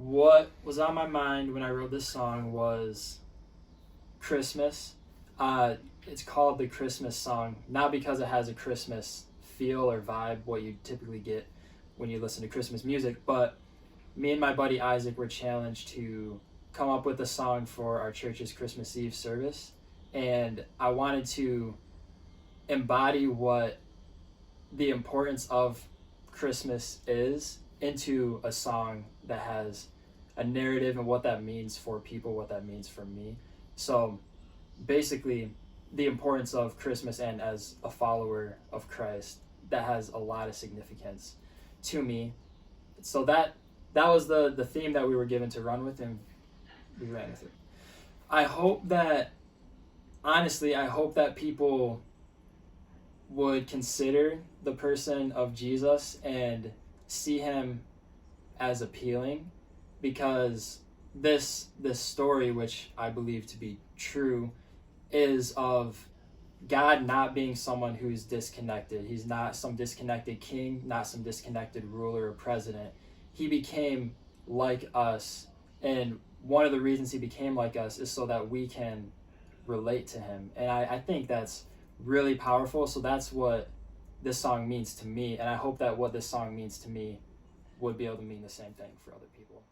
what was on my mind when I wrote this song was Christmas. It's called the Christmas song, not because it has a Christmas feel or vibe, what you typically get when you listen to Christmas music, but me and my buddy Isaac were challenged to come up with a song for our church's Christmas Eve service. And I wanted to embody what the importance of Christmas is into a song that has a narrative and what that means for people, what that means for me. So basically, the importance of Christmas and as a follower of Christ, that has a lot of significance to me. So that was the theme that we were given to run with, and we ran with it. I hope that, honestly, I hope that people would consider the person of Jesus and see him as appealing, because this story, which I believe to be true, is of God not being someone who's disconnected. He's not some disconnected king, not some disconnected ruler or president. He became like us, and one of the reasons he became like us is so that we can relate to him. And I think that's really powerful. So that's what this song means to me, and I hope that what this song means to me would be able to mean the same thing for other people.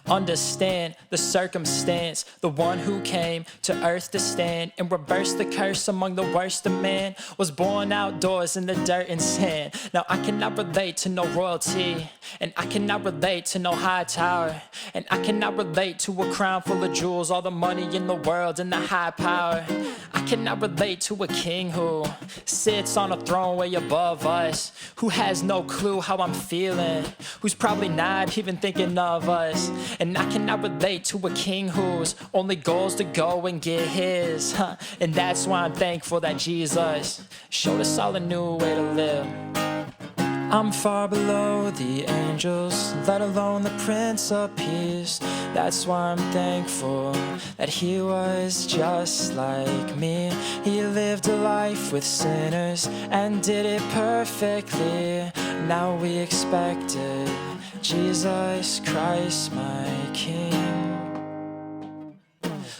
Understand the circumstance, the one who came to earth to stand and reverse the curse among the worst of man, was born outdoors in the dirt and sand. Now I cannot relate to no royalty, and I cannot relate to no high tower, and I cannot relate to a crown full of jewels, all the money in the world and the high power. I cannot relate to a king who sits on a throne way above us, who has no clue how I'm feeling, who's probably not even thinking of us. And I cannot relate to a king whose only goal is to go and get his. And that's why I'm thankful that Jesus showed us all a new way to live. I'm far below the angels, let alone the Prince of Peace. That's why I'm thankful that he was just like me. He lived a life with sinners and did it perfectly. Now we expected Jesus Christ, my King.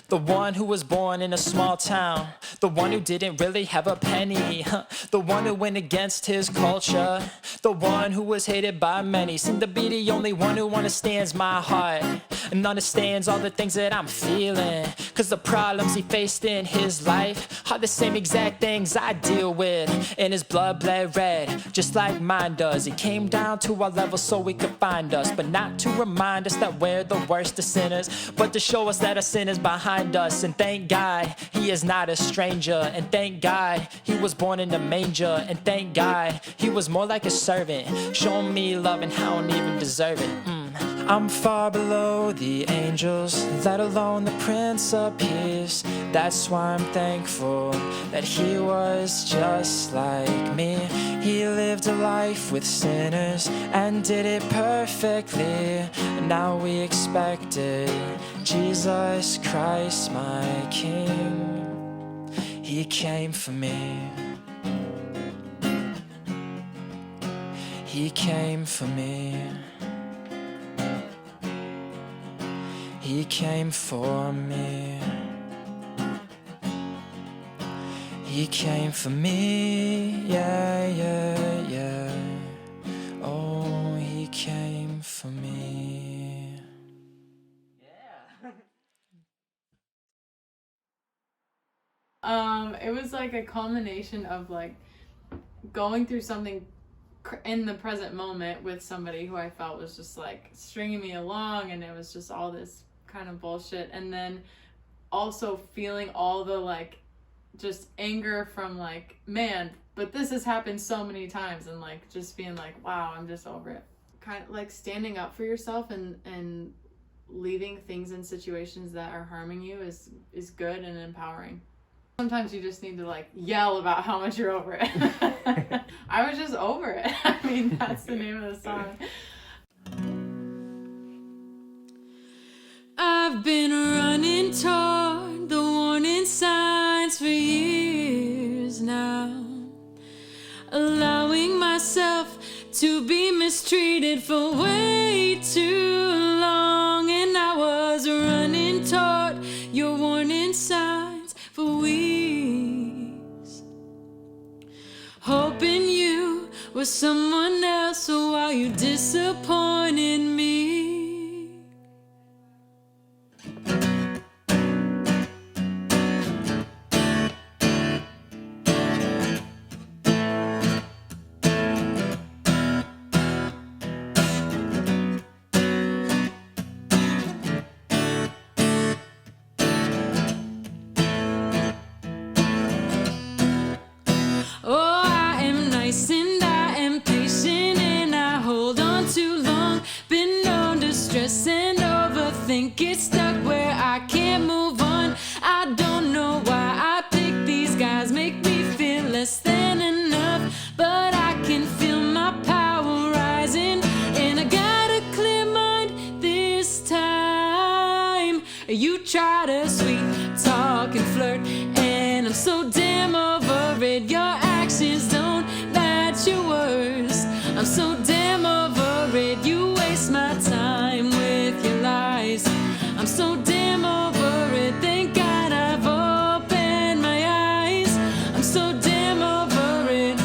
The one who was born in a small town, the one who didn't really have a penny, the one who went against his culture, the one who was hated by many, seemed to be the only one who understands my heart and understands all the things that I'm feeling. Cause the problems he faced in his life are the same exact things I deal with, and his blood bled red just like mine does. He came down to our level so he could find us, but not to remind us that we're the worst of sinners, but to show us that our sin is behind us. And thank God he is not a stranger, and thank God he was born in the manger, and thank God he was more like a servant, showing me love and I don't even deserve it. I'm far below the angels, let alone the Prince of Peace. That's why I'm thankful that he was just like me. He lived a life with sinners and did it perfectly. Now we expected Jesus Christ, my King. He came for me. He came for me. He came for me. He came for me, yeah, yeah, yeah. Oh, he came for me. It was like a culmination of like going through something in the present moment with somebody who I felt was just like stringing me along, and it was just all this kind of bullshit, and then also feeling all the like just anger from like, man, but this has happened so many times, and like just being like, wow, I'm just over it. Kind of like standing up for yourself and leaving things in situations that are harming you is good and empowering. Sometimes you just need to like yell about how much you're over it. I was just over it. I mean, that's the name of the song. I've been running toward the warning signs for years now, allowing myself to be mistreated for way too long, and I was running toward your warning signs for weeks, hoping you were someone else, so while you disappointed me. Oh, I am nice and I am patient and I hold on too long. Been known to stress and overthink, get stuck where I can't move on. I don't know why I pick these guys, make me feel less than enough, but I can feel my power rising and I got a clear mind this time. You try to sweet talk and flirt and I'm so damn over it. Your actions don't match your words. I'm so damn over it. You waste my time with your lies. I'm so damn over it. Thank God I've opened my eyes. I'm so damn over it.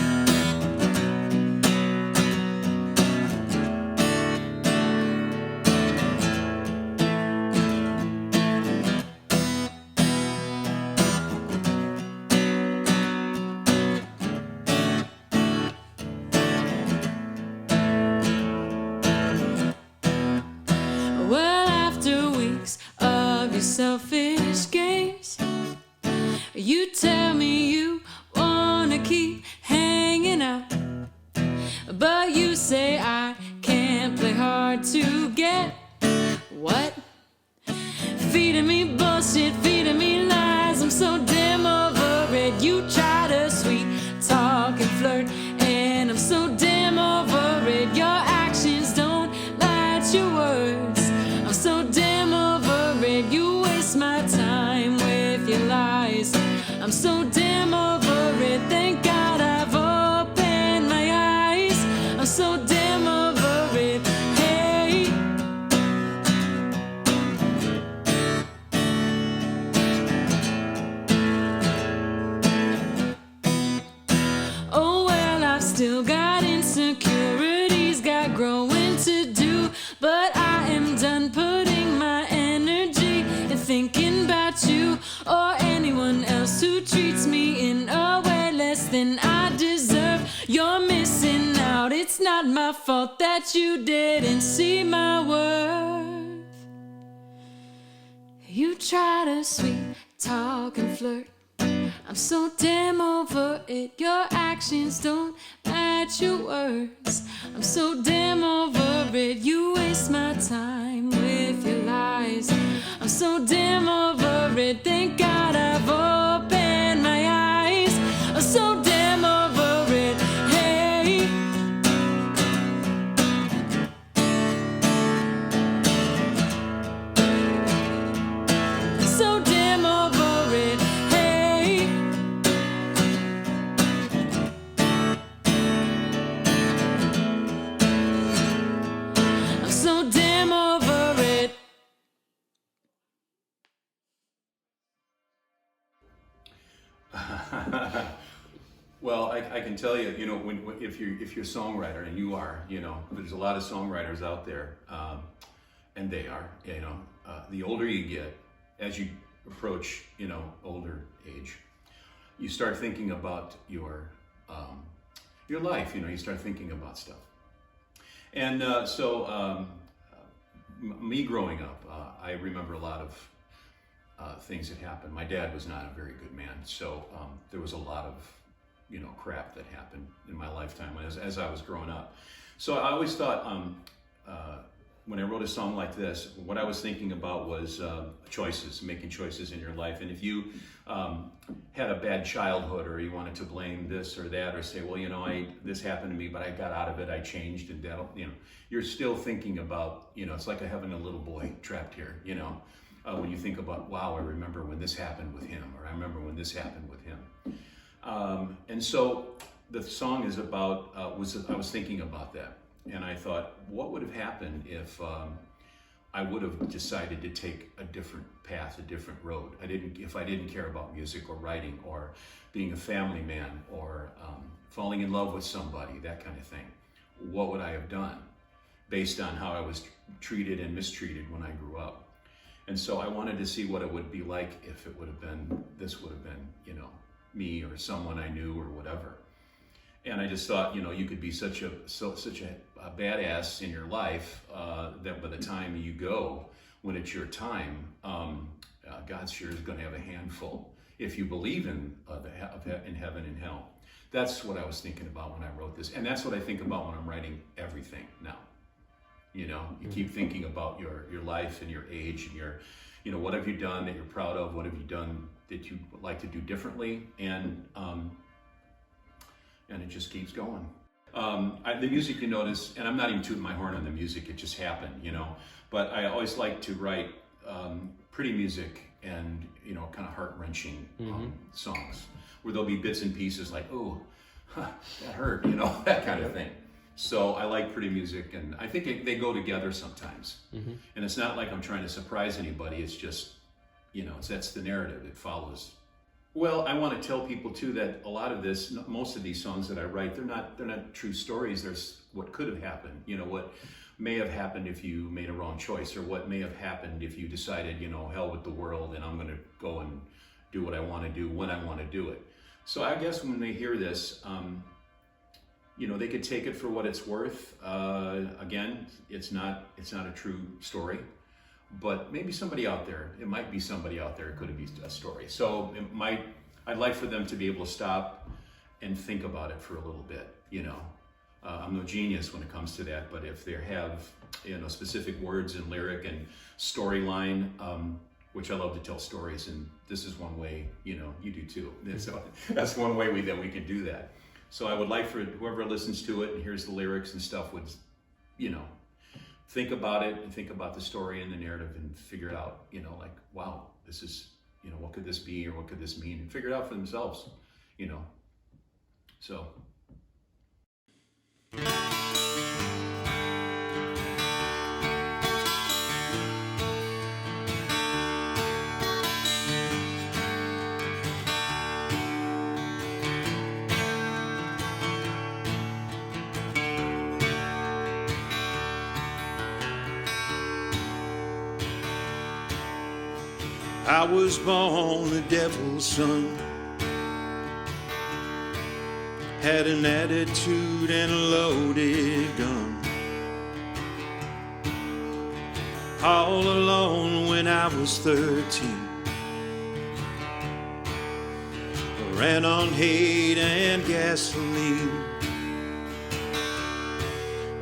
Well, after weeks of your selfish games, you tell me you wanna keep hanging out, but you say I can't play hard to get what? Feeding me bullshit, feeding me lies. I'm so damn over it. You try to sweet talk and flirt and I'm so damn over it. Your actions don't match your words. I'm so damn over it. You waste my time with your lies. I'm so damn over it. Thank God I've opened my eyes. I'm so damn over it. Hey. Oh well, I've still got insecurities, got growing to do, but I am done putting my energy in thinking about you or anyone else who treats me in a way less than I deserve. You're missing out. It's not my fault that you didn't see my worth. You try to sweet talk and flirt. I'm so damn over it. Your actions don't match your words. I'm so damn over it. You waste my time with your lies. I'm so damn over it. Thank God I've opened my eyes. I'm so damn over it. Hey. So damn over it. Hey. I'm so damn over it. Well, I can tell you, if you're a songwriter, and you are, there's a lot of songwriters out there, and they are, the older you get, as you approach, older age, you start thinking about your life. You start thinking about stuff, and me growing up, I remember a lot of things that happened. My dad was not a very good man, so there was a lot of crap that happened in my lifetime as I was growing up. So I always thought when I wrote a song like this, what I was thinking about was choices, making choices in your life. And if you had a bad childhood, or you wanted to blame this or that, or say, well, this happened to me, but I got out of it, I changed, and that'll, you're still thinking about, it's like having a little boy trapped here, when you think about, wow, I remember when this happened with him, or I remember when this happened with him. And so the song is about, I was thinking about that. And I thought, what would have happened if I would have decided to take a different path, a different road? If I didn't care about music or writing or being a family man or falling in love with somebody, that kind of thing. What would I have done based on how I was treated and mistreated when I grew up? And so I wanted to see what it would be like if it would have been, this would have been, me or someone I knew or whatever. And I just thought, you could be such a badass in your life that by the time you go, when it's your time, God sure is going to have a handful if you believe in heaven and hell. That's what I was thinking about when I wrote this, and that's what I think about when I'm writing everything now. You keep thinking about your life and your age and your, what have you done that you're proud of? What have you done that you would like to do differently? And it just keeps going. The music, you notice, and I'm not even tooting my horn on the music, it just happened, but I always like to write pretty music and, kind of heart-wrenching songs, where there'll be bits and pieces like, oh, that hurt, that kind of thing. So I like pretty music, and I think they go together sometimes. And it's not like I'm trying to surprise anybody, it's just, that's the narrative, it follows. Well, I want to tell people too that a lot of this, most of these songs that I write, they're not true stories. There's what could have happened, what may have happened if you made a wrong choice, or what may have happened if you decided, hell with the world, and I'm going to go and do what I want to do when I want to do it. So I guess when they hear this, they could take it for what it's worth. Again, it's not a true story. But maybe somebody out there, it might be somebody out there, it could be a story. So I'd like for them to be able to stop and think about it for a little bit, I'm no genius when it comes to that, but if they have, specific words and lyric and storyline, which I love to tell stories, and this is one way, you do too. So that's one way that we could do that. So I would like for whoever listens to it and hears the lyrics and stuff would, think about it and think about the story and the narrative and figure it out, like, wow, this is, what could this be or what could this mean, and figure it out for themselves, so. I was born the devil's son, had an attitude and a loaded gun. All alone when I was 13, ran on hate and gasoline.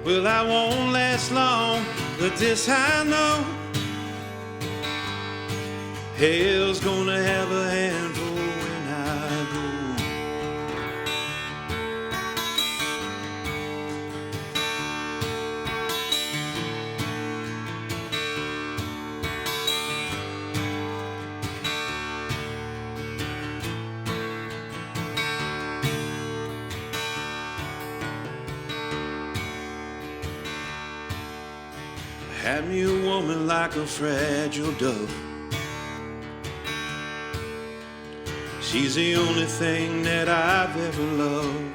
Well, I won't last long, but this I know, hell's gonna have a handful when I go. Had me a woman like a fragile dove. She's the only thing that I've ever loved.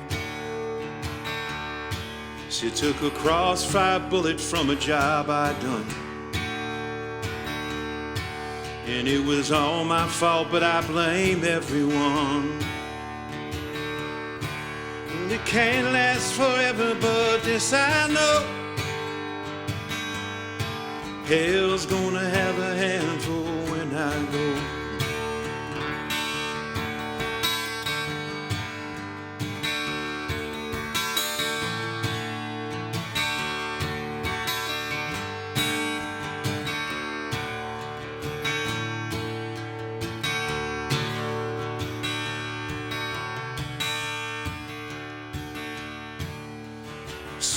She took a crossfire bullet from a job I'd done, and it was all my fault, but I blame everyone. Well, it can't last forever, but this I know, hell's gonna have a handful when I go.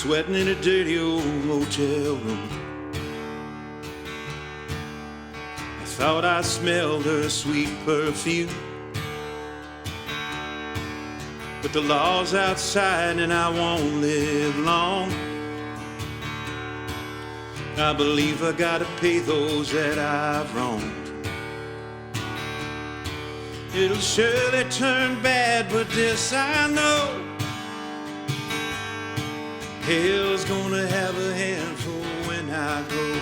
sweating in a dirty old motel room. I thought I smelled her sweet perfume, but the law's outside and I won't live long. I believe I gotta pay those that I've wronged. It'll surely turn bad, but this I know, hell's gonna have a handful when I go.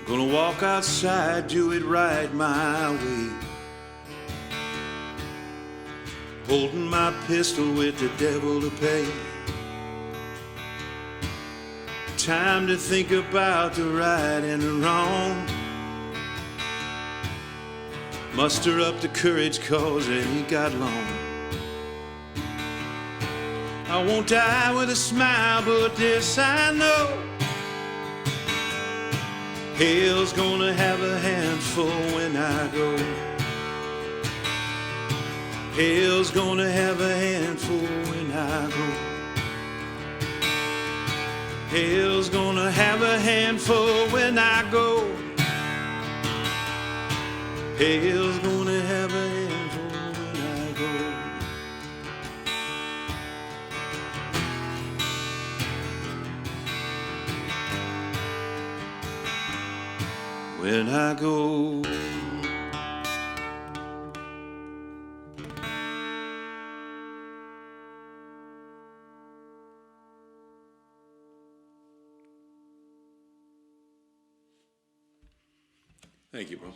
Gonna walk outside, do it right my way, holding my pistol with the devil to pay. Time to think about the right and the wrong. Muster up the courage, cause it ain't got long. I won't die with a smile, but this I know, hell's gonna have a handful when I go. Hell's gonna have a handful when I go. Hell's gonna have a handful when I go. Hell's gonna have a handful when I go. When I go. Thank you, bro.